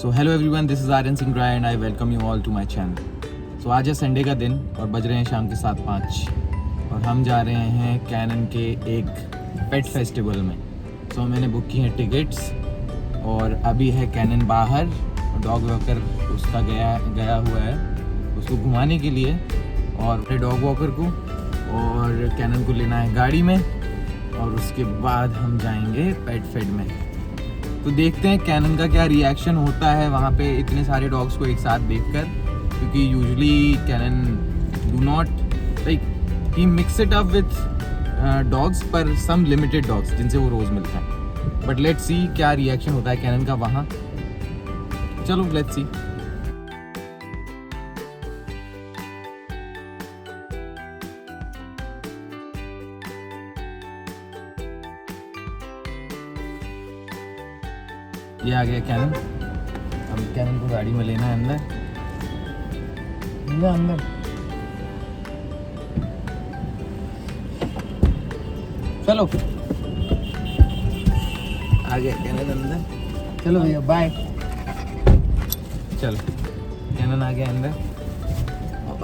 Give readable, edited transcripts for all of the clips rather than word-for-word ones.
So hello everyone, this is Aryan Singh Rai and I welcome you all to my channel. So आज है Sunday का दिन और बज रहे हैं शाम के 7:05 और हम जा रहे हैं कैनन के एक पेट फेस्टिवल में। सो मैंने बुक की हैं टिकट्स और अभी है कैनन बाहर और डॉग वॉकर उसका गया हुआ है उसको घुमाने के लिए और अपने डॉग वॉकर को और कैनन को लेना है गाड़ी में और उसके बाद हम जाएंगे पेट फेड में। तो देखते हैं कैनन का क्या रिएक्शन होता है वहाँ पे इतने सारे डॉग्स को एक साथ देखकर, क्योंकि usually Cannon do not like he mix it up with dogs, पर सम लिमिटेड डॉग्स जिनसे वो रोज़ मिलता है। बट लेट्स सी क्या रिएक्शन होता है कैनन का वहाँ। चलो लेट्स सी। ये आ गया कैनन। अब कैनन को गाड़ी में लेना है अंदर। चलो आ गया कैनन अंदर। चलो भैया बाय। चलो कैनन आ गया अंदर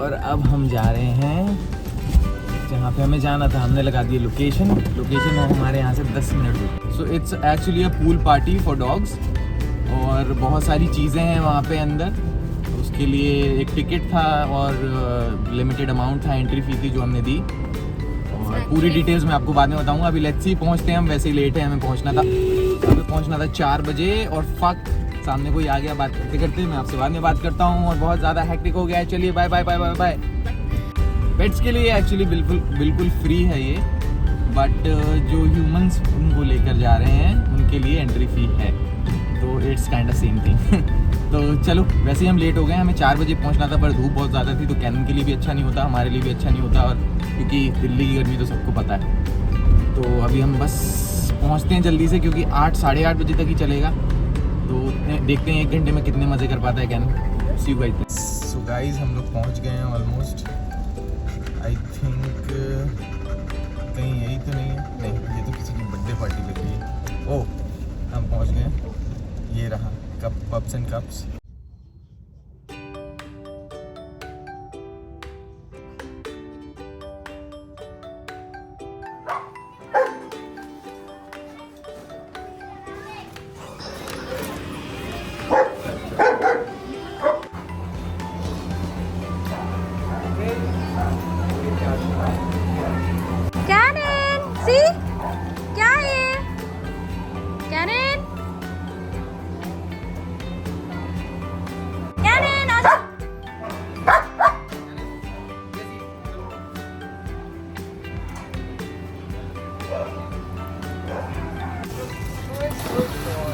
और अब हम जा रहे हैं जहाँ पे हमें जाना था। हमने लगा दी लोकेशन है हमारे यहाँ से 10 मिनट दूर। So it's actually a pool party for dogs और बहुत सारी चीज़ें हैं वहाँ पे अंदर। उसके लिए एक टिकट था और लिमिटेड अमाउंट था, एंट्री फी थी जो हमने दी और पूरी डिटेल्स मैं आपको बाद में बताऊँगा। अभी लेट्स सी पहुँचते हैं हम, वैसे ही लेट है, हमें पहुँचना था 4 बजे और फक सामने कोई आ गया। बात करते करते मैं आपसे बाद में बात करता हूँ और बहुत ज़्यादा हेक्टिक हो गया है। चलिए bye bye bye bye bye. Pets के लिए एक्चुअली बिल्कुल फ्री है ये, बट जो ह्यूमंस उनको लेकर जा रहे हैं उनके लिए एंट्री फी है, तो it's kind of same thing. तो चलो वैसे ही हम लेट हो गए, हमें 4 बजे पहुंचना था पर धूप बहुत ज़्यादा थी, तो कैनन के लिए भी अच्छा नहीं होता, हमारे लिए भी अच्छा नहीं होता, और क्योंकि दिल्ली की गर्मी तो सबको पता है। तो अभी हम बस पहुँचते हैं जल्दी से, क्योंकि 8 साढ़े 8 बजे तक ही चलेगा। तो देखते हैं 1 घंटे में कितने मज़े कर पाता है Cannon. See you guys. So guys हम लोग पहुँच गए हैं ऑलमोस्ट। आई थिंक कहीं यही तो नहीं है, नहीं ये तो किसी की बर्थडे पार्टी लग रही है। ओह हम पहुंच गए, ये रहा pubs and cups.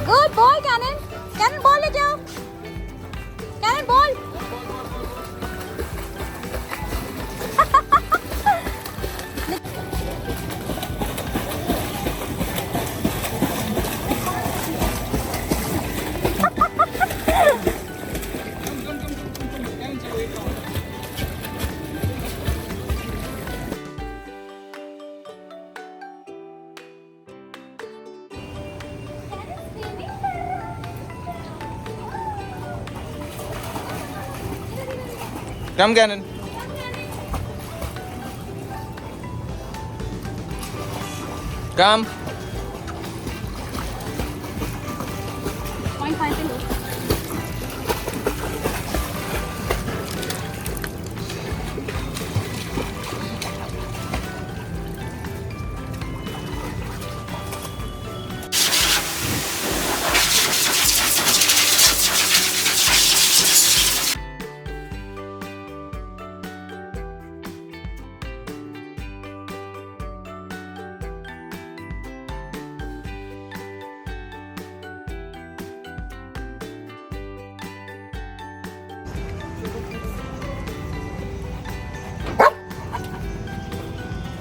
Good boy, Cannon. Cannon, ball ले जाओ. Cannon, ball. Come Cannon. Come. Point 5 पे लो.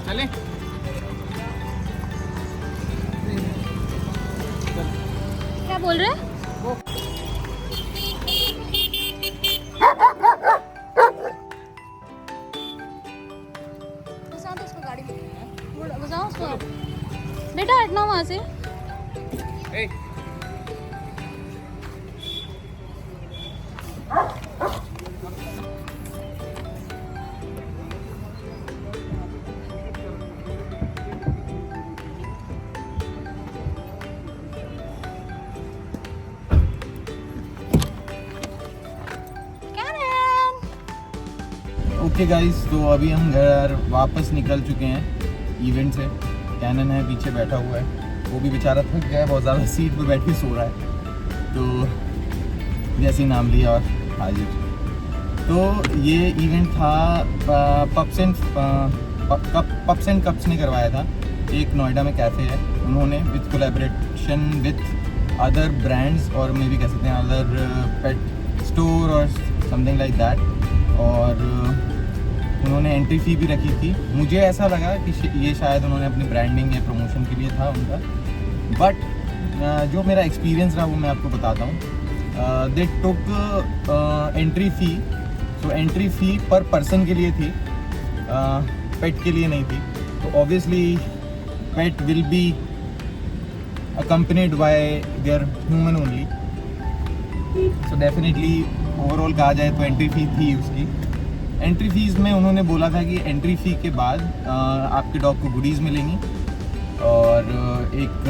चले क्या बोल रहे हैं? घुसाओ उसको बेटा, हटना वहाँ से। ओके गाइस, तो अभी हम घर वापस निकल चुके हैं इवेंट से। कैनन है पीछे बैठा हुआ है, वो भी बेचारा थक गया है बहुत ज़्यादा, सीट पे बैठ के सो रहा है। तो जैसे ही नाम लिया और हाजिर। तो ये इवेंट था पप्स एंड कप्स ने करवाया था। एक नोएडा में कैफ़े है, उन्होंने with collaboration with other brands और मे भी कह सकते हैं अदर पेट स्टोर और समथिंग लाइक दैट। और उन्होंने एंट्री फ़ी भी रखी थी। मुझे ऐसा लगा कि ये शायद उन्होंने अपनी ब्रांडिंग या प्रमोशन के लिए था उनका, बट जो मेरा एक्सपीरियंस रहा वो मैं आपको बताता हूँ। दे टुक entry fee, so entry fee पर पर्सन के लिए थी, पेट के लिए नहीं थी। तो obviously pet will be accompanied by their human only, so definitely overall कहा जाए तो एंट्री फ़ी थी उसकी। एंट्री फीस में उन्होंने बोला था कि एंट्री फ़ी के बाद आपके डॉग को गुडीज़ मिलेंगी और एक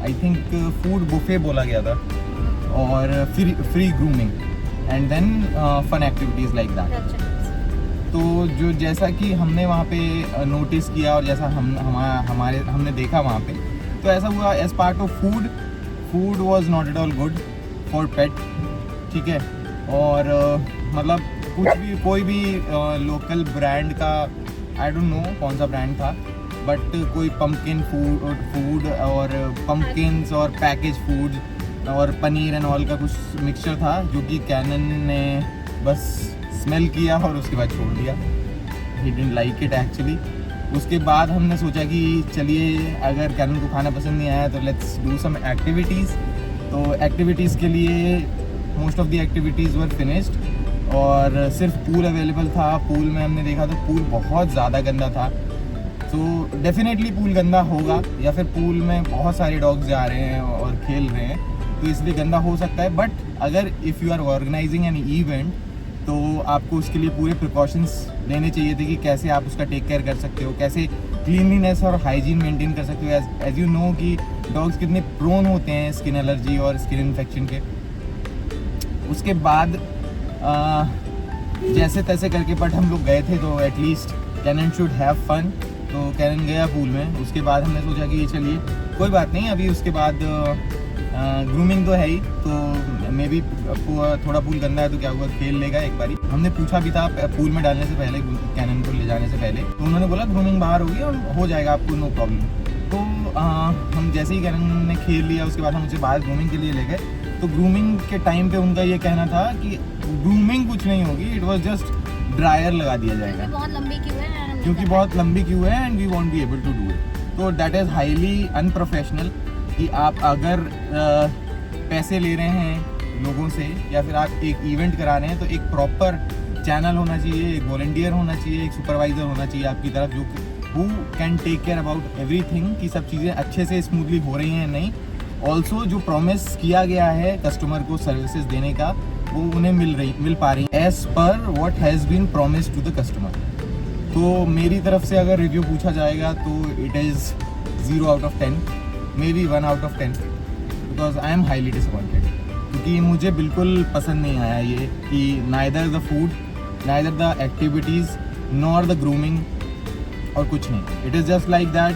आई थिंक फूड बुफे बोला गया था और free grooming and then fun activities like that. तो जो जैसा कि हमने वहाँ पे नोटिस किया और जैसा हमने देखा वहाँ पे, तो ऐसा हुआ as part of food was not at all good for pet, ठीक है। और मतलब कोई भी लोकल ब्रांड का, आई डोंट नो कौन सा ब्रांड था, बट कोई पम्पकिन फूड और पम्पकिन्स और पैकेज फूड और पनीर एंड ऑल का कुछ मिक्सचर था, जो कि कैनन ने बस स्मेल किया और उसके बाद छोड़ दिया। He didn't like it actually. उसके बाद हमने सोचा कि चलिए अगर कैनन को खाना पसंद नहीं आया तो लेट्स डू सम एक्टिविटीज़। तो एक्टिविटीज़ के लिए most of the activities were finished और सिर्फ पूल अवेलेबल था। पूल में हमने देखा तो पूल बहुत ज़्यादा गंदा था। तो डेफिनेटली पूल गंदा होगा या फिर पूल में बहुत सारे डॉग्स जा रहे हैं और खेल रहे हैं, तो इसलिए गंदा हो सकता है। बट अगर if you are organising an event तो आपको उसके लिए पूरे प्रिकॉशंस लेने चाहिए थे कि कैसे आप उसका टेक केयर कर सकते हो, कैसे क्लीनलीनेस और हाइजीन मेंटेन कर सकते हो। एज यू नो कि डॉग्स कितने प्रोन होते हैं स्किन एलर्जी और स्किन इन्फेक्शन के। उसके बाद जैसे तैसे करके बट हम लोग गए थे, तो at least Cannon should have fun. तो कैनन गया पूल में। उसके बाद हमने सोचा कि चलिए कोई बात नहीं, अभी उसके बाद ग्रूमिंग तो है ही, तो मे बी थोड़ा पूल गंदा है तो क्या हुआ, खेल लेगा एक बारी। हमने पूछा भी था पूल में डालने से पहले, कैनन को ले जाने से पहले, तो उन्होंने बोला ग्रूमिंग बाहर होगी और हो जाएगा आपको, नो प्रॉब्लम। तो हम जैसे ही कैनन ने खेल लिया उसके बाद हम उसे बाहर ग्रूमिंग के लिए ले गए। तो ग्रूमिंग के टाइम पे उनका ये कहना था कि ग्रूमिंग कुछ नहीं होगी, इट वॉज जस्ट ड्रायर लगा दिया जाएगा क्योंकि बहुत लंबी क्यू है and we won't be able to do it. तो दैट इज़ हाईली अनप्रोफेशनल कि आप अगर पैसे ले रहे हैं लोगों से या फिर आप एक इवेंट करा रहे हैं, तो एक प्रॉपर चैनल होना चाहिए, एक वॉलंटियर होना चाहिए, एक सुपरवाइज़र होना चाहिए आपकी तरफ, जो who can take care about everything कि सब चीज़ें अच्छे से स्मूथली हो रही हैं नहीं। ऑल्सो जो प्रॉमिस किया गया है कस्टमर को सर्विसेज देने का, वो उन्हें मिल पा रही है एज पर what has been promised to the customer. तो मेरी तरफ से अगर रिव्यू पूछा जाएगा तो it is 0 out of 10, may be 1 out of 10, because I am highly disappointed. क्योंकि मुझे बिल्कुल पसंद नहीं आया ये कि neither the food, neither the activities, nor the grooming और कुछ नहीं। It is just like that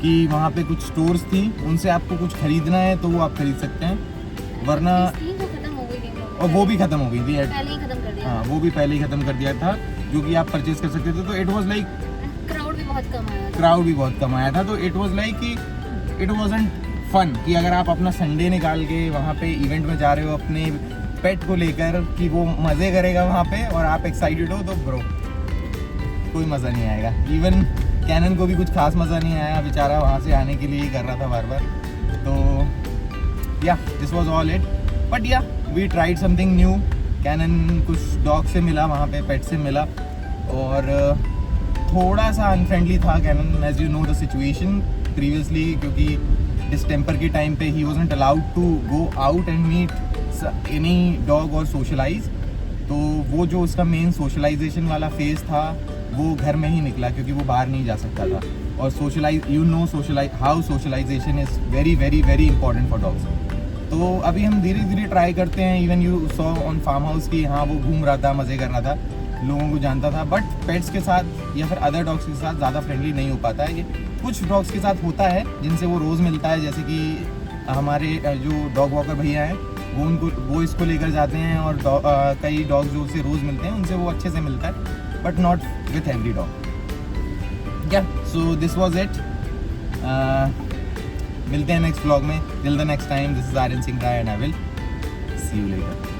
कि वहाँ पे कुछ स्टोर्स थी, उनसे आपको कुछ खरीदना है तो वो आप खरीद सकते हैं, वरना और वो भी ख़त्म हो गई थी। हाँ, वो भी पहले ही ख़त्म कर दिया था, जो कि आप परचेज कर सकते थे। तो इट वाज लाइक क्राउड भी बहुत कम आया था। तो इट वाज लाइक कि इट वाजंट फन कि अगर आप अपना संडे निकाल के वहाँ पे इवेंट में जा रहे हो अपने पेट को लेकर कि वो मज़े करेगा वहाँ पे और आप एक्साइटेड हो, तो ब्रो कोई मज़ा नहीं आएगा। इवन कैनन को भी कुछ खास मज़ा नहीं आया, बेचारा वहाँ से आने के लिए ही कर रहा था बार बार। तो yeah this was all it, but yeah we tried something new. कैनन कुछ डॉग से मिला वहाँ पे, पेट से मिला और थोड़ा सा अनफ्रेंडली था Canon, as you know the situation previously, क्योंकि डिस्टेम्पर के टाइम पे ही wasn't allowed to go out and meet any dog और सोशलाइज। तो वो जो उसका मेन सोशलाइजेशन वाला फेज था वो घर में ही निकला, क्योंकि वो बाहर नहीं जा सकता था। और socialize, you know how socialization is very very very important for dogs. तो अभी हम धीरे धीरे ट्राई करते हैं। Even you saw on farm house की, हाँ वो घूम रहा था, मज़े कर रहा था, लोगों को जानता था, बट पेट्स के साथ या फिर अदर डॉग्स के साथ ज़्यादा फ्रेंडली नहीं हो पाता है। ये कुछ डॉग्स के साथ होता है जिनसे वो रोज़ मिलता है, जैसे कि हमारे जो डॉग वॉकर भैया हैं वो इसको लेकर जाते हैं, और कई डॉग्स जो उससे रोज़ मिलते हैं उनसे वो अच्छे से मिलता है, but not with every dog. Yeah so this was it. मिलते हैं नेक्स्ट व्लॉग में। Till the next time, this is Aryan Singh Rai and I will see you letter.